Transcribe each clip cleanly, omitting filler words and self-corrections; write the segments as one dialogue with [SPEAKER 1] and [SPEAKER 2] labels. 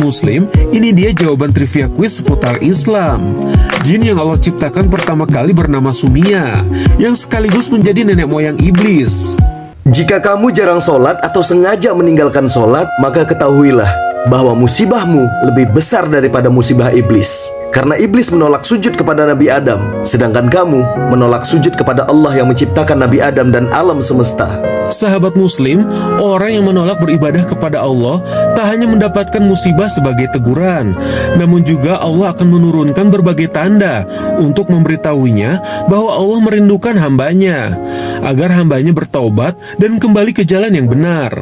[SPEAKER 1] Muslim, ini dia jawaban trivia kuis seputar Islam. Jin yang Allah ciptakan pertama kali bernama Sumia, yang sekaligus menjadi nenek moyang iblis.
[SPEAKER 2] Jika kamu jarang sholat atau sengaja meninggalkan sholat, maka ketahuilah bahwa musibahmu lebih besar daripada musibah iblis. Karena iblis menolak sujud kepada Nabi Adam, sedangkan kamu menolak sujud kepada Allah yang menciptakan Nabi Adam dan alam semesta.
[SPEAKER 1] Sahabat Muslim, orang yang menolak beribadah kepada Allah tak hanya mendapatkan musibah sebagai teguran, namun juga Allah akan menurunkan berbagai tanda untuk memberitahuinya bahwa Allah merindukan hambanya, agar hambanya bertaubat dan kembali ke jalan yang benar.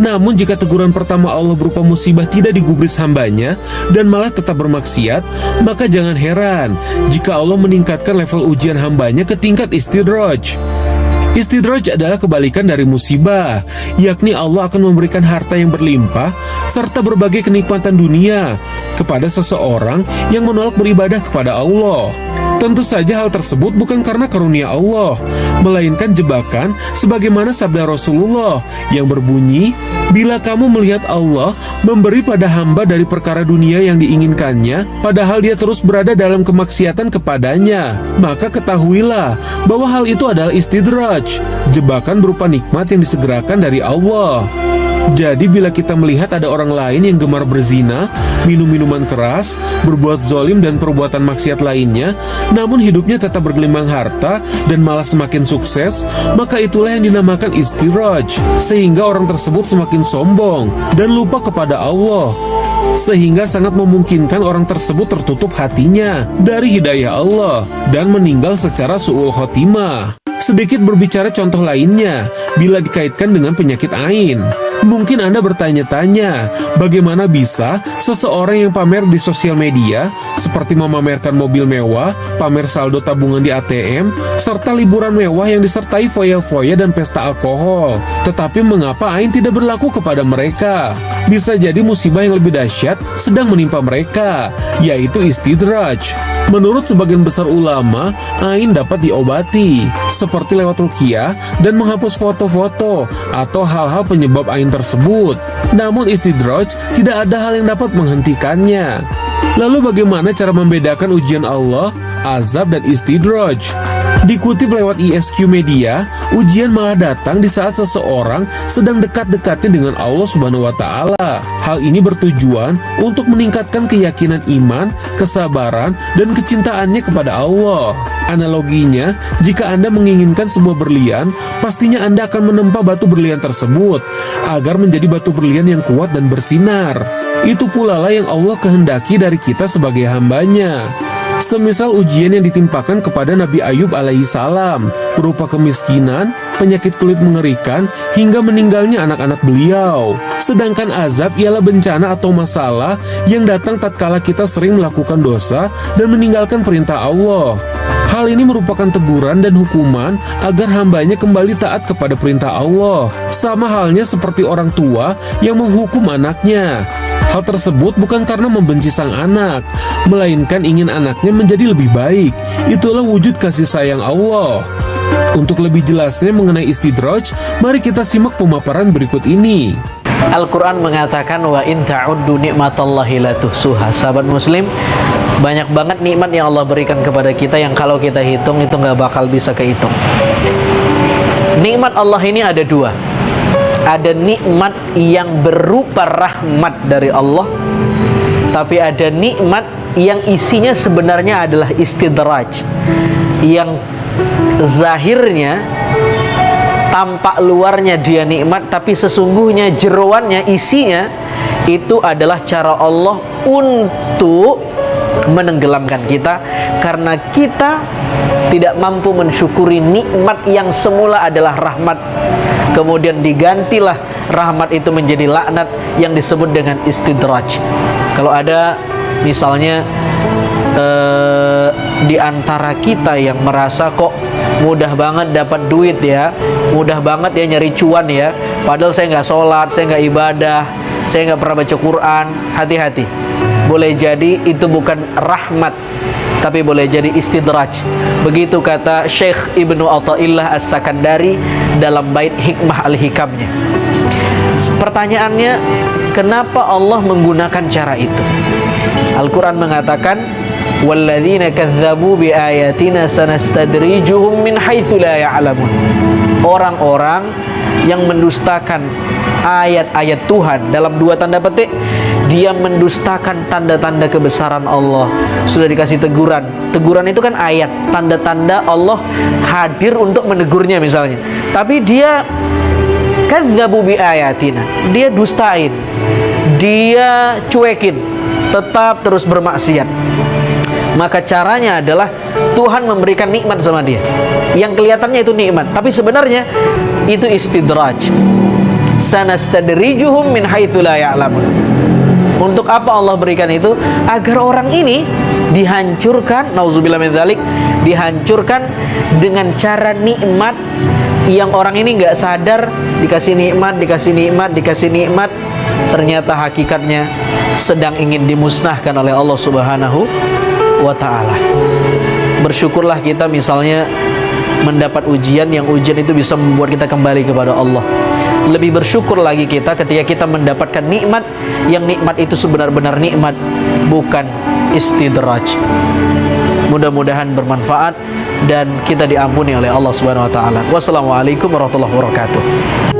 [SPEAKER 1] Namun jika teguran pertama Allah berupa musibah tidak digubris hambanya dan malah tetap bermaksiat, maka jangan heran jika Allah meningkatkan level ujian hambanya ke tingkat istidraj. Istidraj adalah kebalikan dari musibah, yakni Allah akan memberikan harta yang berlimpah serta berbagai kenikmatan dunia kepada seseorang yang menolak beribadah kepada Allah. Tentu saja hal tersebut bukan karena karunia Allah, melainkan jebakan sebagaimana sabda Rasulullah yang berbunyi, "Bila kamu melihat Allah memberi pada hamba dari perkara dunia yang diinginkannya, padahal dia terus berada dalam kemaksiatan kepadanya, maka ketahuilah bahwa hal itu adalah istidraj, jebakan berupa nikmat yang disegerakan dari Allah." Jadi bila kita melihat ada orang lain yang gemar berzina, minum minuman keras, berbuat zolim dan perbuatan maksiat lainnya, namun hidupnya tetap bergelimang harta dan malah semakin sukses, maka itulah yang dinamakan istidraj, sehingga orang tersebut semakin sombong dan lupa kepada Allah, sehingga sangat memungkinkan orang tersebut tertutup hatinya dari hidayah Allah dan meninggal secara su'ul khotimah. Sedikit berbicara contoh lainnya, bila dikaitkan dengan penyakit ain. Mungkin Anda bertanya-tanya, bagaimana bisa seseorang yang pamer di sosial media, seperti memamerkan mobil mewah, pamer saldo tabungan di ATM, serta liburan mewah yang disertai foya-foya dan pesta alkohol, tetapi mengapa ain tidak berlaku kepada mereka? Bisa jadi musibah yang lebih dahsyat sedang menimpa mereka, yaitu istidraj. Menurut sebagian besar ulama, ain dapat diobati, seperti lewat ruqyah dan menghapus foto-foto atau hal-hal penyebab ain tersebut. Namun istidraj tidak ada hal yang dapat menghentikannya. Lalu bagaimana cara membedakan ujian Allah, azab, dan istidraj? Dikutip lewat ISQ Media, ujian malah datang di saat seseorang sedang dekat-dekatnya dengan Allah Subhanahu wa Ta'ala. Hal ini bertujuan untuk meningkatkan keyakinan iman, kesabaran, dan kecintaannya kepada Allah. Analoginya, jika Anda menginginkan sebuah berlian, pastinya Anda akan menempa batu berlian tersebut agar menjadi batu berlian yang kuat dan bersinar. Itu pula lah yang Allah kehendaki dari kita sebagai hambanya. Semisal ujian yang ditimpakan kepada Nabi Ayub alaihissalam berupa kemiskinan, penyakit kulit mengerikan, hingga meninggalnya anak-anak beliau. Sedangkan azab ialah bencana atau masalah yang datang tatkala kita sering melakukan dosa dan meninggalkan perintah Allah. Hal ini merupakan teguran dan hukuman agar hambanya kembali taat kepada perintah Allah. Sama halnya seperti orang tua yang menghukum anaknya. Hal tersebut bukan karena membenci sang anak, melainkan ingin anaknya menjadi lebih baik. Itulah wujud kasih sayang Allah. Untuk lebih jelasnya mengenai istidraj, mari kita simak pemaparan berikut ini.
[SPEAKER 3] Al-Quran mengatakan, wa in ta'uddu ni'matallahi la tuhsuha. Sahabat Muslim, banyak banget nikmat yang Allah berikan kepada kita yang kalau kita hitung itu nggak bakal bisa kehitung. Nikmat Allah ini ada dua. Ada nikmat yang berupa rahmat dari Allah, tapi ada nikmat yang isinya sebenarnya adalah istidraj, yang zahirnya tampak luarnya dia nikmat, tapi sesungguhnya jeroannya, isinya itu adalah cara Allah untuk menenggelamkan kita karena kita tidak mampu mensyukuri nikmat yang semula adalah rahmat. Kemudian digantilah rahmat itu menjadi laknat yang disebut dengan istidraj. Kalau ada misalnya di antara kita yang merasa kok mudah banget dapat duit ya, mudah banget ya nyari cuan ya, padahal saya nggak sholat, saya nggak ibadah, saya nggak pernah baca Quran. Hati-hati, boleh jadi itu bukan rahmat, tapi boleh jadi istidraj. Begitu kata Syekh Ibnu Athaillah As-Sakandari dalam bait Hikmah Al-Hikamnya. Pertanyaannya, kenapa Allah menggunakan cara itu? Al-Quran mengatakan, وَالَّذِينَ كَذَّبُوا بِآيَاتِنَا سَنَسْتَدْرِجُهُمْ مِنْ حَيْثُ لَا يَعْلَمُونَ. Orang-orang yang mendustakan ayat-ayat Tuhan, dalam dua tanda petik, dia mendustakan tanda-tanda kebesaran Allah. Sudah dikasih teguran. Teguran itu kan ayat, tanda-tanda Allah hadir untuk menegurnya misalnya. Tapi dia kadzabu bi ayatina, dia dustain, dia cuekin, tetap terus bermaksiat. Maka caranya adalah Tuhan memberikan nikmat sama dia. Yang kelihatannya itu nikmat, tapi sebenarnya itu istidraj. Sanastadrijuhum min haitsu la ya'lamun. Untuk apa Allah berikan itu? Agar orang ini dihancurkan, nauzubillah min dzalik, dihancurkan dengan cara nikmat yang orang ini nggak sadar, dikasih nikmat, ternyata hakikatnya sedang ingin dimusnahkan oleh Allah Subhanahu wa ta'ala. Bersyukurlah kita misalnya mendapat ujian, yang ujian itu bisa membuat kita kembali kepada Allah. Lebih bersyukur lagi kita ketika kita mendapatkan nikmat, yang nikmat itu sebenar-benar nikmat, bukan istidraj. Mudah-mudahan bermanfaat dan kita diampuni oleh Allah Subhanahu wa taala. Wassalamualaikum warahmatullahi wabarakatuh.